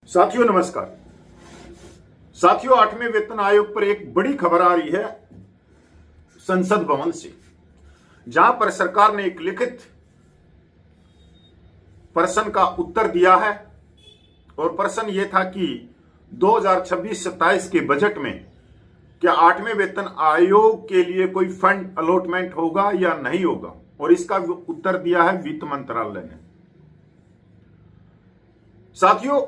साथियों नमस्कार। साथियों, 8वें वेतन आयोग पर एक बड़ी खबर आ रही है संसद भवन से, जहां पर सरकार ने एक लिखित प्रश्न का उत्तर दिया है। और प्रश्न यह था कि 2026-27 के बजट में क्या 8वें वेतन आयोग के लिए कोई फंड अलॉटमेंट होगा या नहीं होगा, और इसका उत्तर दिया है वित्त मंत्रालय ने। साथियों,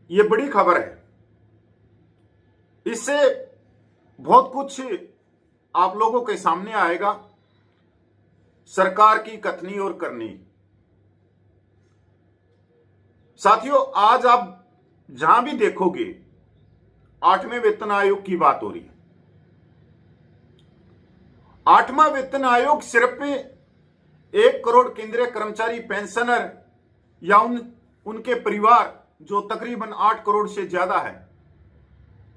यह बड़ी खबर है। इससे बहुत कुछ आप लोगों के सामने आएगा, सरकार की कथनी और करनी। साथियों, आज आप जहां भी देखोगे 8वें वेतन आयोग की बात हो रही है। 8वां वेतन आयोग सिर्फ 1 करोड़ केंद्रीय कर्मचारी पेंशनर या उनके परिवार जो तकरीबन 8 करोड़ से ज्यादा है,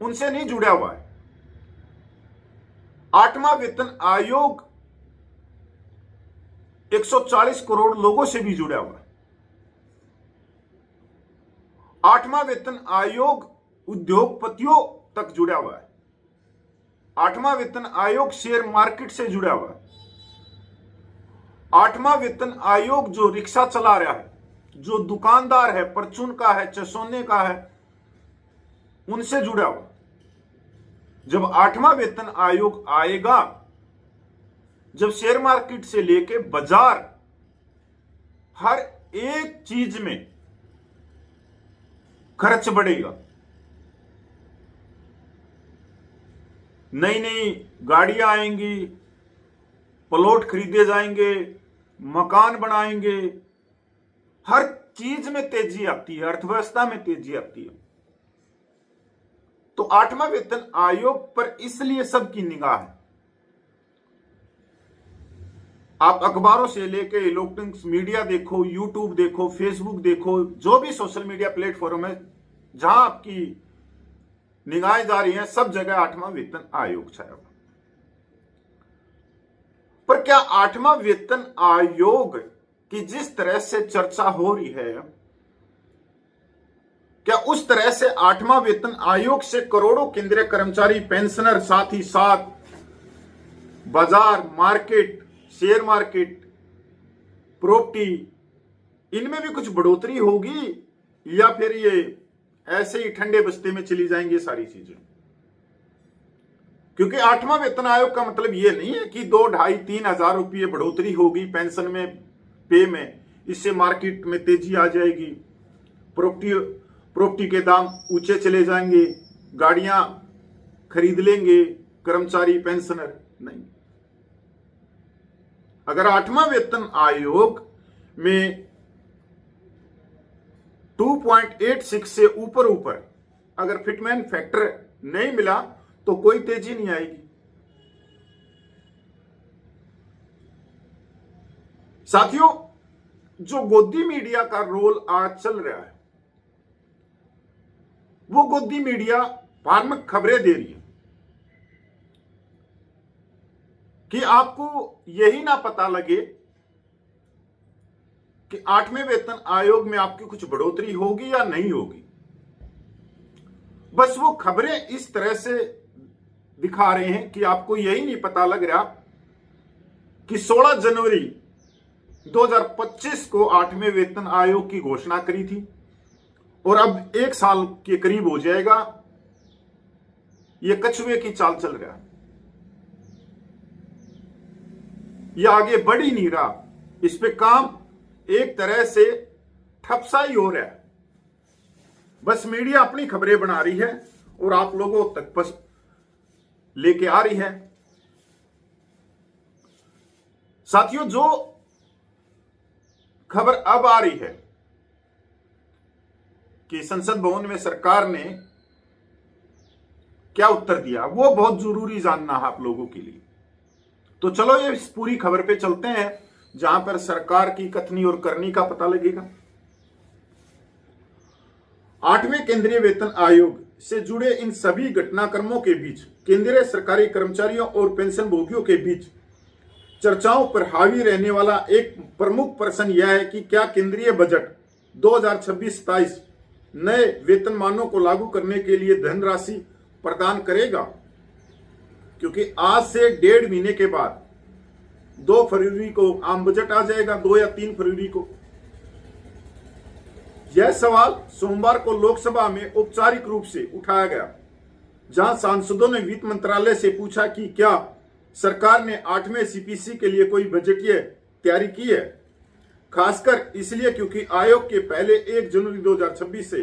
उनसे नहीं जुड़ा हुआ है। 8वां वेतन आयोग 140 करोड़ लोगों से भी जुड़ा हुआ है। 8वां वेतन आयोग उद्योगपतियों तक जुड़ा हुआ है। 8वां वेतन आयोग शेयर मार्केट से जुड़ा हुआ है। 8वां वेतन आयोग जो रिक्शा चला रहा है, जो दुकानदार है, परचून का है, चसोने का है, उनसे जुड़ा हुआ। जब 8वां वेतन आयोग आएगा, जब शेयर मार्केट से लेके बाजार, हर एक चीज में खर्च बढ़ेगा, नई नई गाड़ियां आएंगी, प्लॉट खरीदे जाएंगे, मकान बनाएंगे, हर चीज में तेजी आती है, अर्थव्यवस्था में तेजी आती है। तो 8वां वेतन आयोग पर इसलिए सबकी निगाह है। आप अखबारों से लेके इलेक्ट्रॉनिक्स मीडिया देखो, यूट्यूब देखो, फेसबुक देखो, जो भी सोशल मीडिया प्लेटफॉर्म है, जहां आपकी निगाहें जा रही हैं, सब जगह 8वां वेतन आयोग छाया हुआ। पर क्या 8वां वेतन आयोग की जिस तरह से चर्चा हो रही है, क्या उस तरह से 8वां वेतन आयोग से करोड़ों केंद्रीय कर्मचारी पेंशनर, साथ ही साथ बाजार, मार्केट, शेयर मार्केट, प्रॉपर्टी, इनमें भी कुछ बढ़ोतरी होगी, या फिर ये ऐसे ही ठंडे बस्ते में चली जाएंगी सारी चीजें? क्योंकि 8वां वेतन आयोग का मतलब यह नहीं है कि 2, 2.5, 3 हजार रुपये बढ़ोतरी होगी पेंशन में, पे में, इससे मार्केट में तेजी आ जाएगी, प्रॉपर्टी के दाम ऊंचे चले जाएंगे, गाड़ियां खरीद लेंगे कर्मचारी पेंशनर। नहीं, अगर 8वां वेतन आयोग में 2.86 से ऊपर अगर फिटमैन फैक्टर नहीं मिला तो कोई तेजी नहीं आएगी। साथियों, जो गोदी मीडिया का रोल आज चल रहा है, वो गोदी मीडिया भ्रामक खबरें दे रही है कि आपको यही ना पता लगे कि 8वें वेतन आयोग में आपकी कुछ बढ़ोतरी होगी या नहीं होगी। बस वो खबरें इस तरह से दिखा रहे हैं कि आपको यही नहीं पता लग रहा कि 16 जनवरी 2025 को 8वें वेतन आयोग की घोषणा करी थी, और अब 1 साल के करीब हो जाएगा, ये कछुए की चाल चल रहा है, ये आगे बढ़ ही नहीं रहा। इस पे काम एक तरह से ठपसा ही हो रहा है। बस मीडिया अपनी खबरें बना रही है और आप लोगों तक बस लेके आ रही है। साथियों, जो खबर अब आ रही है कि संसद भवन में सरकार ने क्या उत्तर दिया, वो बहुत जरूरी जानना है आप लोगों के लिए। तो चलो ये इस पूरी खबर पे चलते हैं, जहां पर सरकार की कथनी और करनी का पता लगेगा। 8वें केंद्रीय वेतन आयोग से जुड़े इन सभी घटनाक्रमों के बीच केंद्रीय सरकारी कर्मचारियों और पेंशन भोगियों के बीच चर्चाओं पर हावी रहने वाला एक प्रमुख प्रश्न यह है कि क्या केंद्रीय बजट 2026-27 नए वेतनमानों को लागू करने के लिए धनराशि प्रदान करेगा, क्योंकि आज से 1.5 महीने के बाद 2 फरवरी को आम बजट आ जाएगा, 2 या 3 फरवरी को। यह सवाल सोमवार को लोकसभा में औपचारिक रूप से उठाया गया, जहां सांसदों ने वित्त मंत्रालय से पूछा कि क्या सरकार ने 8वें सीपीसी के लिए कोई बजटीय तैयारी की है, खासकर इसलिए क्योंकि आयोग के पहले 1 जनवरी 2026 से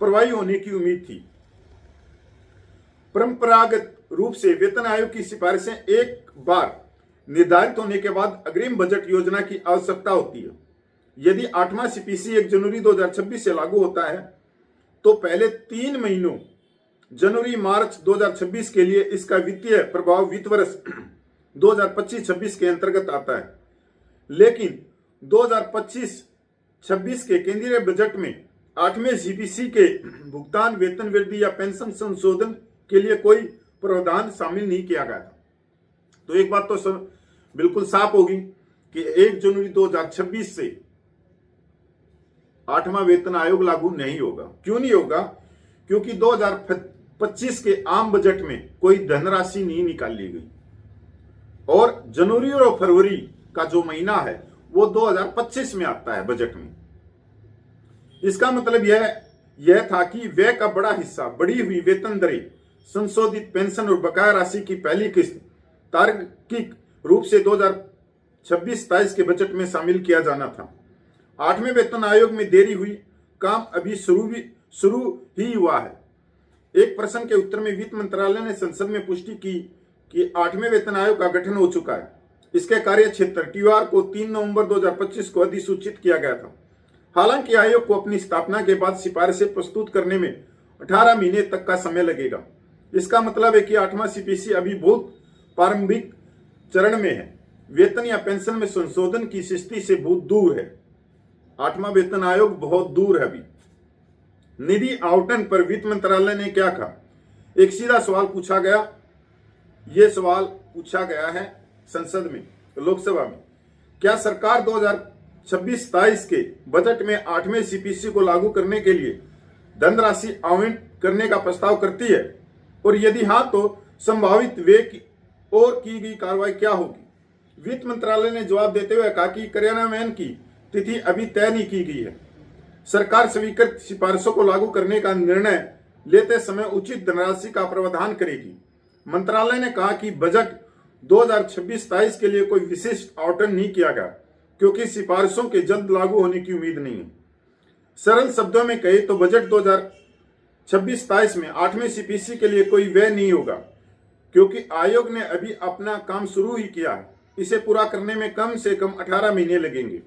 प्रभावी होने की उम्मीद थी। परंपरागत रूप से वेतन आयोग की सिफारिशें एक बार निर्धारित होने के बाद अग्रिम बजट योजना की आवश्यकता होती है। यदि 8वां सीपीसी 1 जनवरी 2026 से लागू होता है तो पहले 3 महीनों जनवरी मार्च 2026 के लिए इसका वित्तीय प्रभाव वित्त वर्ष 2025-26 के अंतर्गत आता है। लेकिन 2025-26 के केंद्रीय बजट में 8वें सीपीसी के भुगतान, वेतन वृद्धि या पेंशन संशोधन के लिए कोई प्रावधान शामिल नहीं किया गया था। तो एक बात तो बिल्कुल साफ होगी कि 1 जनवरी 2026 से 8वां वेतन आयोग लागू नहीं होगा। क्यों नहीं होगा? क्योंकि 2025 के आम बजट में कोई धनराशि नहीं निकाली गई और जनवरी और फरवरी का जो महीना है वो 2025 में आता है बजट में। इसका मतलब यह था कि व्यय का बड़ा हिस्सा बढ़ी हुई वेतन दरें, संशोधित पेंशन और बकाया राशि की पहली किस्त तार्किक रूप से 2026-27 के बजट में शामिल किया जाना था। 8वें वेतन आयोग में देरी हुई, काम अभी शुरू ही हुआ है। एक प्रश्न के उत्तर में वित्त मंत्रालय ने संसद में पुष्टि की कि 8वें वेतन आयोग का गठन हो चुका है। इसके कार्य क्षेत्र TOR को 3 नवंबर 2025 को अधिसूचित किया गया था। हालांकि आयोग को अपनी स्थापना के बाद सिफारिशें प्रस्तुत करने में 18 महीने तक का समय लगेगा। इसका मतलब है कि 8वां सीपीसी अभी बहुत प्रारंभिक चरण में है, वेतन या पेंशन में संशोधन की स्थिति से बहुत दूर है। 8वां वेतन आयोग बहुत दूर है अभी। निधि आवंटन पर वित्त मंत्रालय ने क्या कहा? एक सीधा सवाल पूछा गया। यह सवाल पूछा गया है संसद में, लोकसभा में। क्या सरकार 2026-27 के बजट में 8वें सीपीसी को लागू करने के लिए धनराशि आवंटित करने का प्रस्ताव करती है, और यदि हां तो संभावित व्यय और की गई कार्रवाई क्या होगी? वित्त मंत्रालय ने जवाब देते हुए कहा कि कार्यान्वयन की तिथि अभी तय नहीं की गई है। सरकार स्वीकृत सिफारिशों को लागू करने का निर्णय लेते समय उचित धनराशि का प्रावधान करेगी। मंत्रालय ने कहा कि बजट 2026-27 के लिए कोई विशिष्ट आवंटन नहीं किया गया, क्योंकि सिफारिशों के जल्द लागू होने की उम्मीद नहीं है। सरल शब्दों में कहे तो बजट 2026-27 में 8वें सीपीसी के लिए कोई व्यय नहीं होगा, क्योंकि आयोग ने अभी अपना काम शुरू ही किया है। इसे पूरा करने में कम से कम 18 महीने लगेंगे।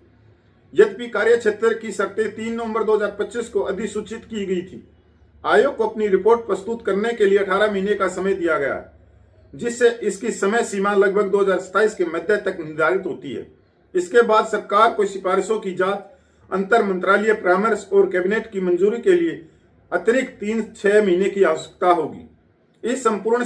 यद्यपि कार्यक्षेत्र की शर्तें 3 नवंबर 2025 को अधिसूचित की गई थी, आयोग को अपनी रिपोर्ट प्रस्तुत करने के लिए 18 महीने का समय दिया गया है, जिससे इसकी समय सीमा लगभग 2027 के मध्य तक निर्धारित होती है। इसके बाद सरकार को सिफारिशों की जांच, अंतर मंत्रालय परामर्श और कैबिनेट की मंजूरी के लिए अतिरिक्त 3-6 महीने की आवश्यकता होगी। इस संपूर्ण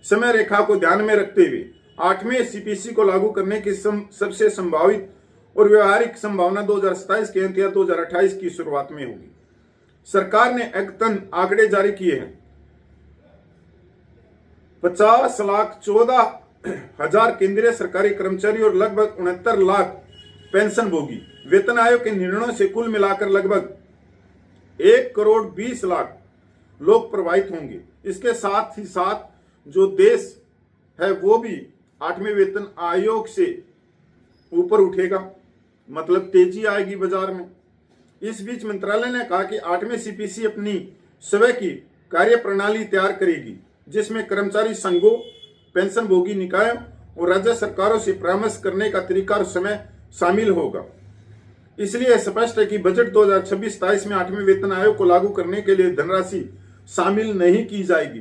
समय रेखा को ध्यान में रखते हुए 8वें सीपीसी को लागू करने की सबसे संभावित और व्यवहारिक संभावना 2027 के अंत या 2028 की शुरुआत में होगी। सरकार ने अद्यतन आंकड़े जारी किए हैं। 50,14,000 केंद्रीय सरकारी कर्मचारी और लगभग 69 लाख पेंशन भोगी। वेतन आयोग के निर्णयों से कुल मिलाकर लगभग 1,20,00,000 लोग प्रभावित होंगे। इसके साथ ही साथ जो देश है वो भी 8वें वेतन आयोग से ऊपर उठेगा, मतलब तेजी आएगी बाजार में। इस बीच मंत्रालय ने कहा कि 8वें सीपीसी अपनी स्वयं की कार्यप्रणाली तैयार करेगी, जिसमें कर्मचारी संघों, पेंशन भोगी निकायों और राज्य सरकारों से परामर्श करने का तरीका और समय शामिल होगा। इसलिए स्पष्ट है कि बजट 2026-27 में 8वें वेतन आयोग को लागू करने के लिए धनराशि शामिल नहीं की जाएगी,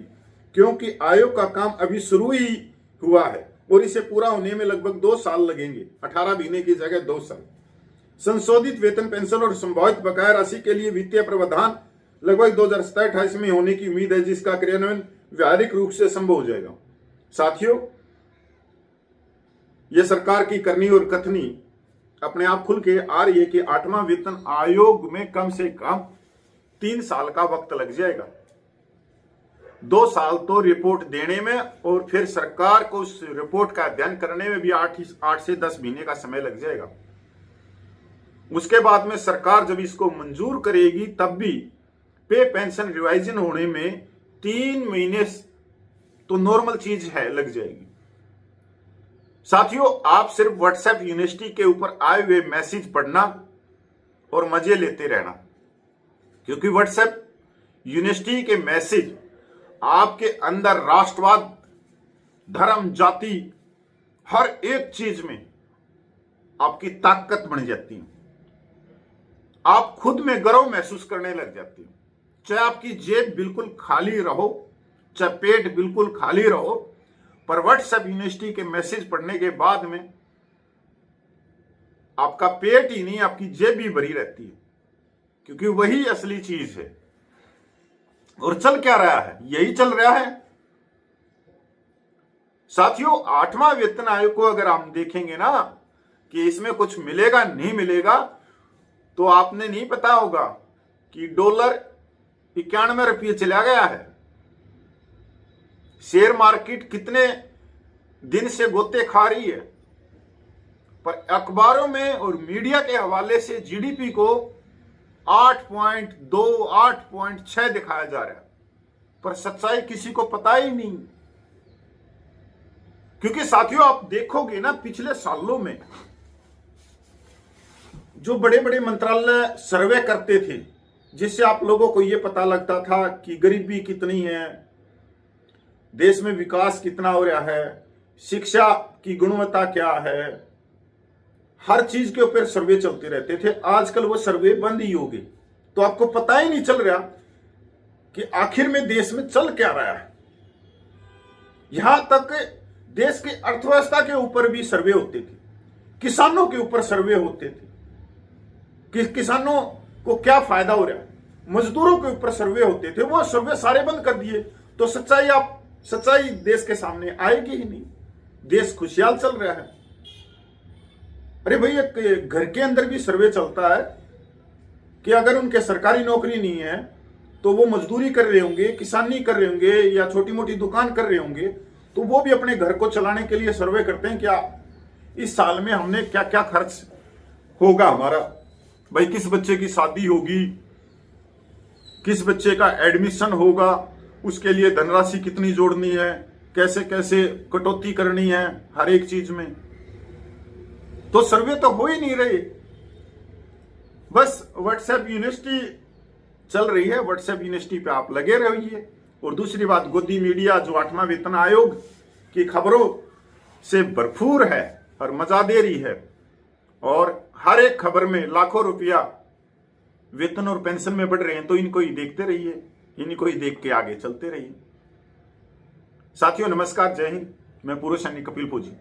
क्योंकि आयोग का काम अभी शुरू ही हुआ है और इसे पूरा होने में लगभग 2 साल लगेंगे, 18 महीने की जगह 2 साल। संशोधित वेतन, पेंशन और संभावित बकाया राशि के लिए वित्तीय प्रावधान लगभग 2027-28 में होने की उम्मीद है, जिसका क्रियान्वयन व्यावहारिक रूप से संभव हो जाएगा। साथियों, यह सरकार की करनी और कथनी अपने आप खुल के आ रही है कि 8वां वेतन आयोग में कम से कम 3 साल का वक्त लग जाएगा। 2 साल तो रिपोर्ट देने में और फिर सरकार को उस रिपोर्ट का अध्ययन करने में भी 8 से 10 महीने का समय लग जाएगा। उसके बाद में सरकार जब इसको मंजूर करेगी तब भी पे पेंशन रिवाइजन होने में 3 महीने तो नॉर्मल चीज है, लग जाएगी। साथियों, आप सिर्फ व्हाट्सएप यूनिवर्सिटी के ऊपर आए हुए मैसेज पढ़ना और मजे लेते रहना, क्योंकि व्हाट्सएप यूनिवर्सिटी के मैसेज आपके अंदर राष्ट्रवाद, धर्म, जाति, हर एक चीज में आपकी ताकत बन जाती है। आप खुद में गर्व महसूस करने लग जाती हो। चाहे आपकी जेब बिल्कुल खाली रहो, चाहे पेट बिल्कुल खाली रहो, पर व्हाट्सएप यूनिवर्सिटी के मैसेज पढ़ने के बाद में आपका पेट ही नहीं, आपकी जेब भी भरी रहती है, क्योंकि वही असली चीज है। और चल क्या रहा है? यही चल रहा है। साथियों, 8वां वेतन आयोग को अगर हम देखेंगे ना कि इसमें कुछ मिलेगा नहीं मिलेगा, तो आपने नहीं पता होगा कि डॉलर 91 रुपये चला गया है। शेयर मार्केट कितने दिन से गोते खा रही है, पर अखबारों में और मीडिया के हवाले से जीडीपी को 8.2, 8.6 दिखाया जा रहा है, पर सच्चाई किसी को पता ही नहीं। क्योंकि साथियों, आप देखोगे ना, पिछले सालों में जो बड़े बड़े मंत्रालय सर्वे करते थे, जिससे आप लोगों को यह पता लगता था कि गरीबी कितनी है, देश में विकास कितना हो रहा है, शिक्षा की गुणवत्ता क्या है, हर चीज के ऊपर सर्वे चलते रहते थे। आजकल वो सर्वे बंद ही हो गए, तो आपको पता ही नहीं चल रहा कि आखिर में देश में चल क्या रहा है। यहां तक देश की अर्थव्यवस्था के ऊपर भी सर्वे होते थे, किसानों के ऊपर सर्वे होते थे कि किसानों को क्या फायदा हो रहा है, मजदूरों के ऊपर सर्वे होते थे। वो सर्वे सारे बंद कर दिए, तो सच्चाई देश के सामने आएगी ही नहीं। देश खुशहाल चल रहा है। अरे भाई, एक घर के अंदर भी सर्वे चलता है कि अगर उनके सरकारी नौकरी नहीं है तो वो मजदूरी कर रहे होंगे, किसानी कर रहे होंगे, या छोटी मोटी दुकान कर रहे होंगे, तो वो भी अपने घर को चलाने के लिए सर्वे करते हैं, क्या इस साल में हमने क्या क्या खर्च होगा हमारा। भाई, किस बच्चे की शादी होगी, किस बच्चे का एडमिशन होगा, उसके लिए धनराशि कितनी जोड़नी है, कैसे कैसे कटौती करनी है हर एक चीज में। तो सर्वे तो हो ही नहीं रहे, बस व्हाट्सएप यूनिवर्सिटी चल रही है। व्हाट्सएप यूनिवर्सिटी पे आप लगे रहिए। और दूसरी बात, गोदी मीडिया जो 8वां वेतन आयोग की खबरों से भरपूर है और मजा दे रही है, और हर एक खबर में लाखों रुपया वेतन और पेंशन में बढ़ रहे हैं, तो इनको ही देखते रहिए, इनको ही देख के आगे चलते रहिए। साथियों, नमस्कार, जय हिंद। मैं पूर्व सैनिक कपिल फौजी।